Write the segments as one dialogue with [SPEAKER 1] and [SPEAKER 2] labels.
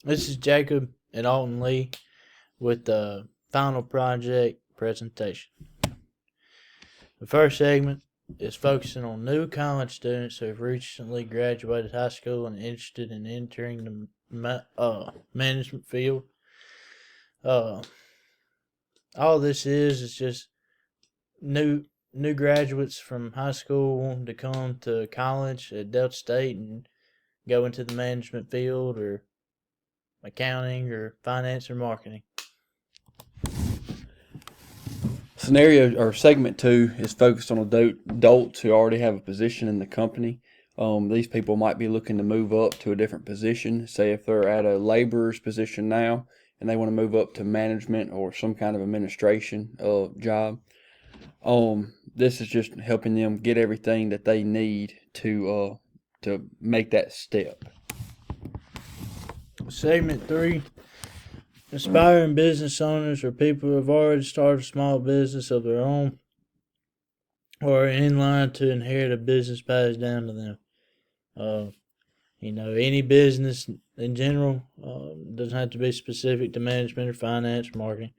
[SPEAKER 1] This is Jacob and Alton Lee with the final project presentation. The first segment is focusing on new college students who have recently graduated high school and interested in entering the management field. All this is just new graduates from high school wanting to come to college at Delta State and go into the management field or accounting or finance or marketing.
[SPEAKER 2] Scenario or segment 2 is focused on adults who already have a position in the company. These people might be looking to move up to a different position. Say if they're at a laborer's position now and they want to move up to management or some kind of administration job. This is just helping them get everything that they need to make that step.
[SPEAKER 1] Segment 3, aspiring business owners or people who have already started a small business of their own or are in line to inherit a business passed down to them. Any business in general doesn't have to be specific to management or finance or marketing.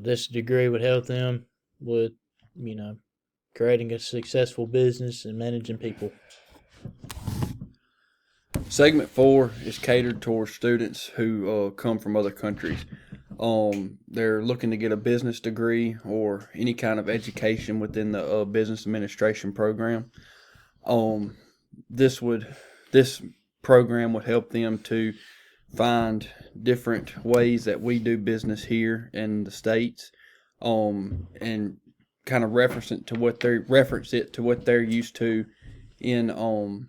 [SPEAKER 1] This degree would help them with, creating a successful business and managing people.
[SPEAKER 2] Segment 4 is catered towards students who come from other countries. They're looking to get a business degree or any kind of education within the business administration program. This program would help them to find different ways that we do business here in the States, and kind of reference it to what they're used to in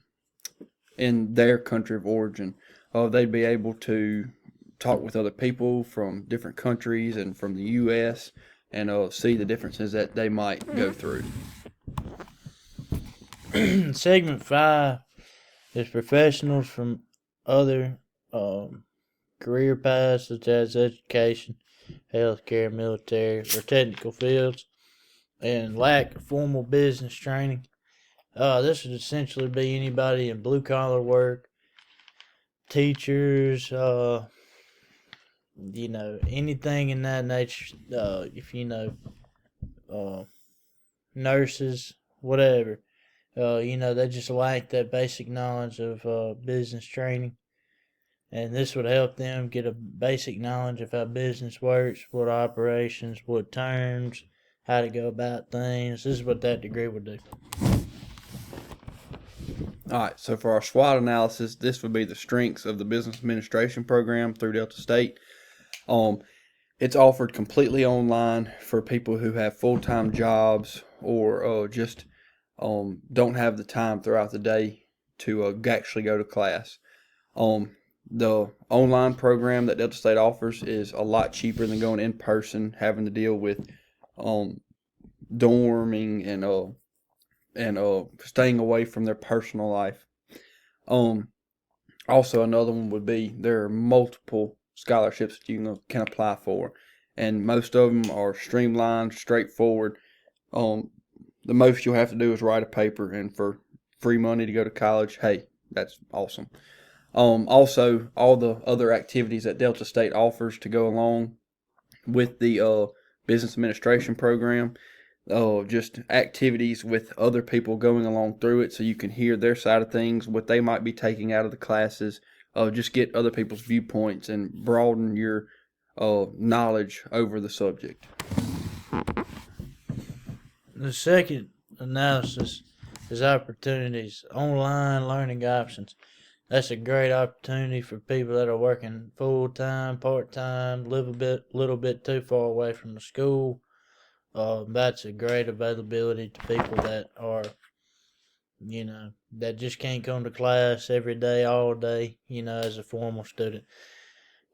[SPEAKER 2] their country of origin. They'd be able to talk with other people from different countries and from the U.S. and see the differences that they might go through.
[SPEAKER 1] Segment 5 is professionals from other career paths such as education, healthcare, military, or technical fields, and lack of formal business training. This would essentially be anybody in blue collar work, teachers, anything in that nature. Nurses, whatever. They just lack that basic knowledge of business training. And this would help them get a basic knowledge of how business works, what operations, what terms, how to go about things. This is what that degree would do.
[SPEAKER 2] All right, so for our SWOT analysis, this would be the strengths of the business administration program through Delta State. It's offered completely online for people who have full-time jobs or just don't have the time throughout the day to actually go to class. The online program that Delta State offers is a lot cheaper than going in person, having to deal with dorming and staying away from their personal life. Also, another one would be there are multiple scholarships that you can apply for, and most of them are streamlined, straightforward. The most you'll have to do is write a paper, and for free money to go to college, hey, that's awesome. Also, all the other activities that Delta State offers to go along with the business administration program, just activities with other people going along through it so you can hear their side of things, what they might be taking out of the classes, just get other people's viewpoints and broaden your knowledge over the subject.
[SPEAKER 1] The second analysis is opportunities, online learning options. That's a great opportunity for people that are working full-time, part-time, live a little bit too far away from the school. That's a great availability to people that are, that just can't come to class every day, all day, as a formal student.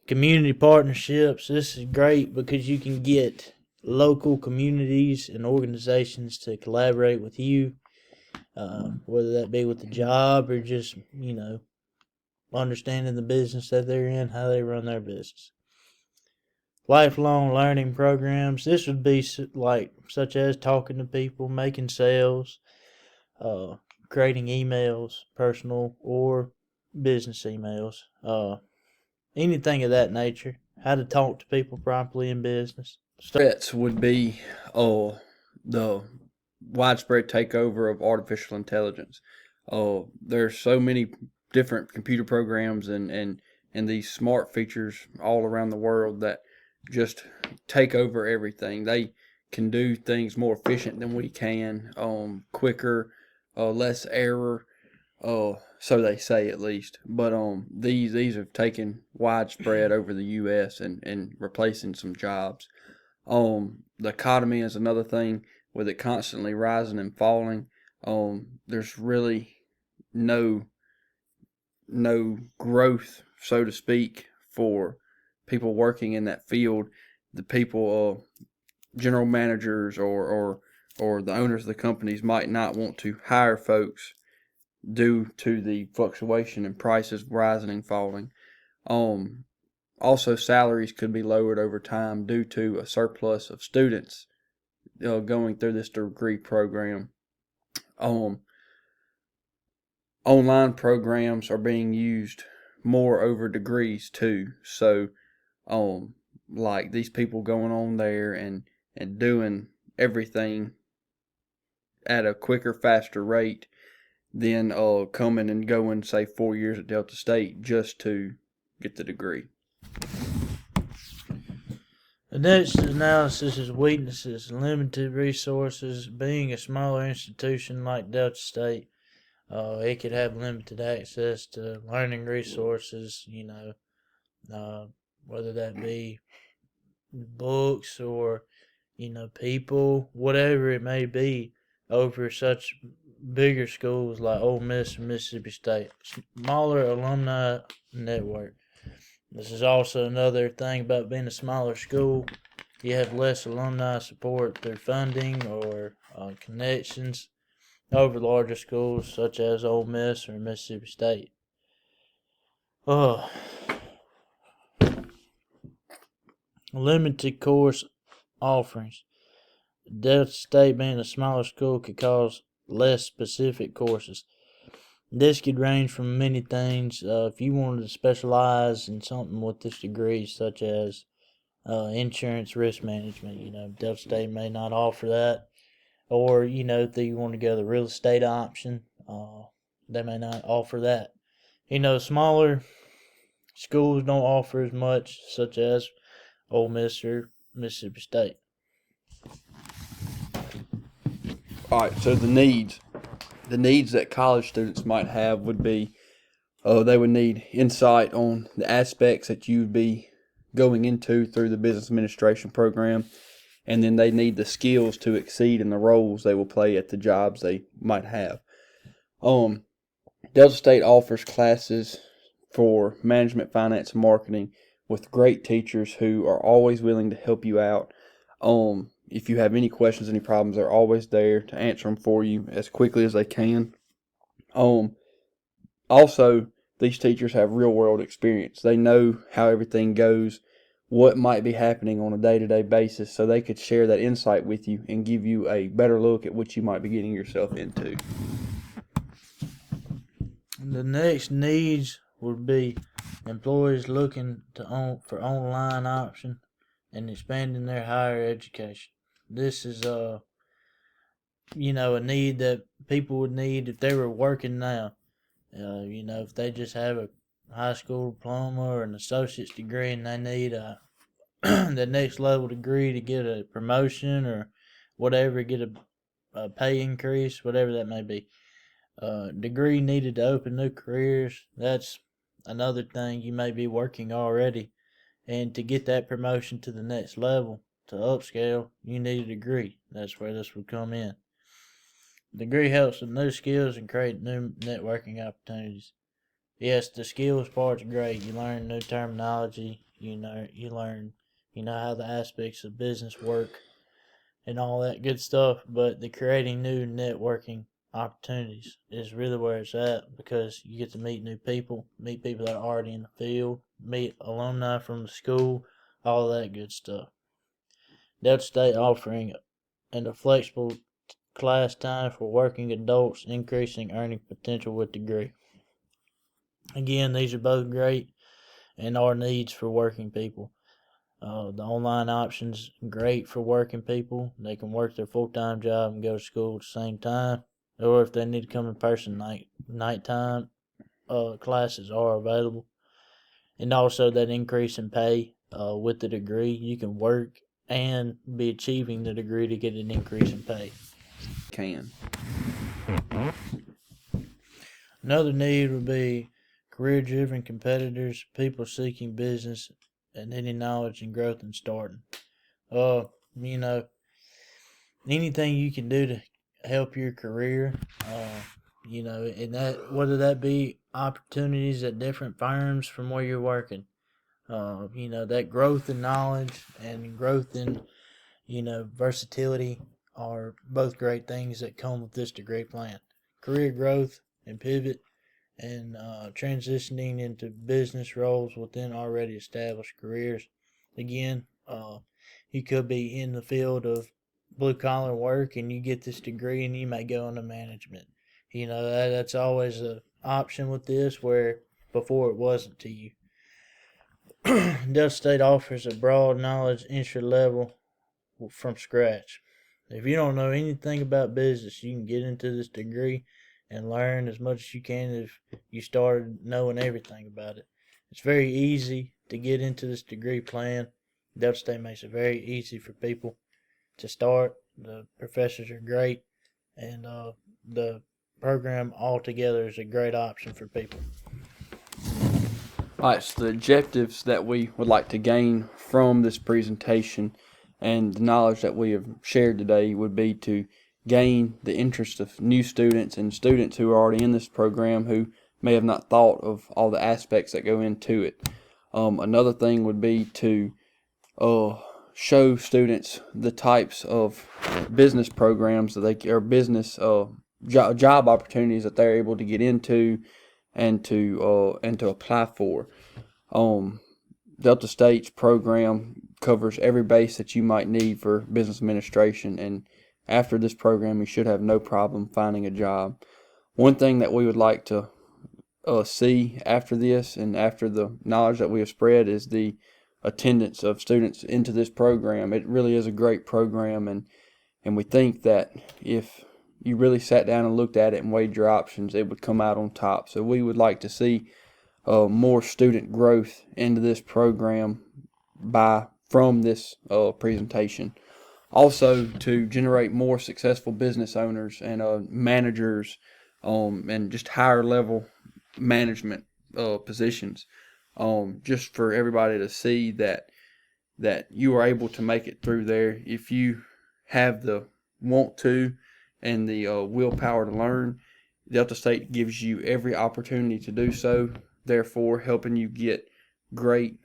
[SPEAKER 1] Community partnerships. This is great because you can get local communities and organizations to collaborate with you, whether that be with the job or just, understanding the business that they're in, how they run their business. Lifelong learning programs. This would be such as talking to people, making sales, creating emails, personal or business emails, anything of that nature. How to talk to people properly in business.
[SPEAKER 2] Threats would be the widespread takeover of artificial intelligence. There's so many different computer programs and these smart features all around the world that just take over everything. They can do things more efficient than we can, quicker, less error. So they say at least. But these have taken widespread over the U.S. and replacing some jobs. The economy is another thing with it constantly rising and falling. There's really no growth, so to speak, for people working in that field. The people, general managers or the owners of the companies might not want to hire folks due to the fluctuation in prices rising and falling. Also, salaries could be lowered over time due to a surplus of students going through this degree program. Online programs are being used more over degrees too. So, like these people going on there and doing everything at a quicker, faster rate than coming and going, say, 4 years at Delta State just to get the degree.
[SPEAKER 1] The next analysis is weaknesses, limited resources. Being a smaller institution like Delta State, it could have limited access to learning resources, whether that be books or, people, whatever it may be, over such bigger schools like Ole Miss and Mississippi State. Smaller alumni network. This is also another thing about being a smaller school. You have less alumni support through funding or connections over larger schools such as Ole Miss or Mississippi State. Limited course offerings. Delta State being a smaller school could cause less specific courses. This could range from many things. If you wanted to specialize in something with this degree, such as insurance risk management, Delta State may not offer that. Or, if you want to go the real estate option, they may not offer that. Smaller schools don't offer as much, such as Ole Miss or Mississippi State.
[SPEAKER 2] All right, so the needs that college students might have would be, they would need insight on the aspects that you'd be going into through the business administration program, and then they need the skills to exceed in the roles they will play at the jobs they might have. Delta State offers classes for management, finance, and marketing with great teachers who are always willing to help you out. If you have any questions, any problems, they're always there to answer them for you as quickly as they can. Also, these teachers have real-world experience. They know how everything goes, what might be happening on a day-to-day basis, so they could share that insight with you and give you a better look at what you might be getting yourself into.
[SPEAKER 1] The next needs would be employees looking for online option and expanding their higher education. This is a need that people would need if they were working now. If they just have a high school diploma or an associate's degree and they need the next level degree to get a promotion or whatever, get a pay increase, whatever that may be. Degree needed to open new careers. That's another thing. You may be working already, and to get that promotion to the next level, to upscale, you need a degree. That's where this would come in. Degree helps with new skills and create new networking opportunities. Yes, the skills part's great. You learn new terminology. You learn how the aspects of business work and all that good stuff. But the creating new networking opportunities is really where it's at, because you get to meet new people, meet people that are already in the field, meet alumni from the school, all that good stuff. Delta State offering and a flexible class time for working adults, increasing earning potential with degree. Again, these are both great. and our needs for working people. The online option's great for working people. They can work their full-time job and go to school at the same time. Or if they need to come in person nighttime, classes are available. And also that increase in pay with the degree, you can work and be achieving the degree to get an increase in pay.
[SPEAKER 2] Can.
[SPEAKER 1] Another need would be career-driven competitors, people seeking business and needing knowledge and growth and starting. You know, anything you can do to help your career, and that whether that be opportunities at different firms from where you're working, that growth in knowledge and growth in, versatility are both great things that come with this degree plan. Career growth and pivot and transitioning into business roles within already established careers. Again, you could be in the field of blue collar work and you get this degree and you may go into management. That's always an option with this where before it wasn't to you. Delta State offers a broad knowledge entry level from scratch. If you don't know anything about business, you can get into this degree and learn as much as you can if you started knowing everything about it. It's very easy to get into this degree plan. Delta State makes it very easy for people to start. The professors are great, and the program altogether is a great option for people.
[SPEAKER 2] All right, so the objectives that we would like to gain from this presentation and the knowledge that we have shared today would be to gain the interest of new students and students who are already in this program who may have not thought of all the aspects that go into it. Another thing would be to show students the types of business programs that they or business job opportunities that they're able to get into and to apply for. Delta State's program covers every base that you might need for business administration, and after this program you should have no problem finding a job. One thing that we would like to see after this and after the knowledge that we have spread is the attendance of students into this program. It really is a great program, and we think that if you really sat down and looked at it and weighed your options, it would come out on top. So we would like to see more student growth into this program from this presentation. Also, to generate more successful business owners and managers and just higher level management positions. Just for everybody to see that you are able to make it through there if you have the want to and the willpower to learn. Delta State gives you every opportunity to do so, therefore helping you get great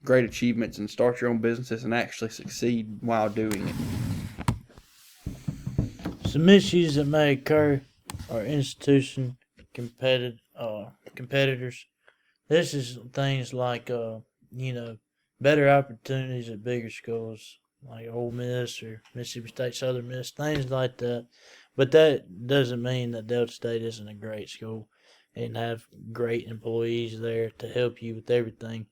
[SPEAKER 2] achievements and start your own businesses and actually succeed while doing it.
[SPEAKER 1] Some issues that may occur are institution competitors. This is things like better opportunities at bigger schools like Ole Miss or Mississippi State Southern Miss, things like that. But that doesn't mean that Delta State isn't a great school and have great employees there to help you with everything.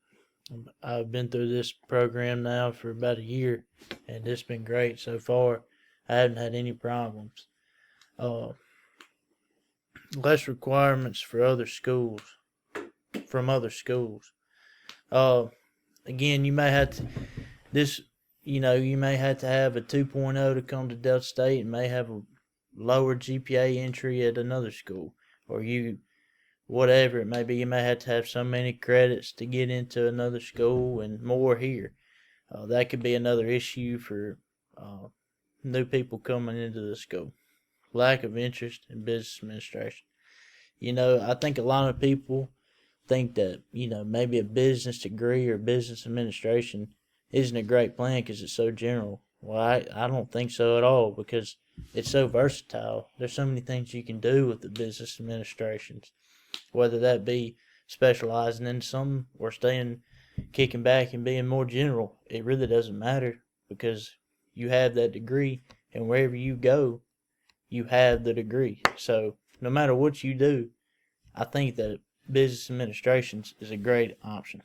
[SPEAKER 1] I've been through this program now for about a year, and it's been great so far. I haven't had any problems. Less requirements for other schools, from other schools. Again, you may have to you may have to have a 2.0 to come to Delta State and may have a lower GPA entry at another school, or whatever it may be. You may have to have so many credits to get into another school and more here. That could be another issue for new people coming into the school. Lack of interest in business administration. I think a lot of people think that, maybe a business degree or business administration isn't a great plan because it's so general. Well, I don't think so at all, because it's so versatile. There's so many things you can do with the business administrations, whether that be specializing in something or kicking back and being more general. It really doesn't matter, because you have that degree, and wherever you go, you have the degree. So no matter what you do, I think that business administration is a great option.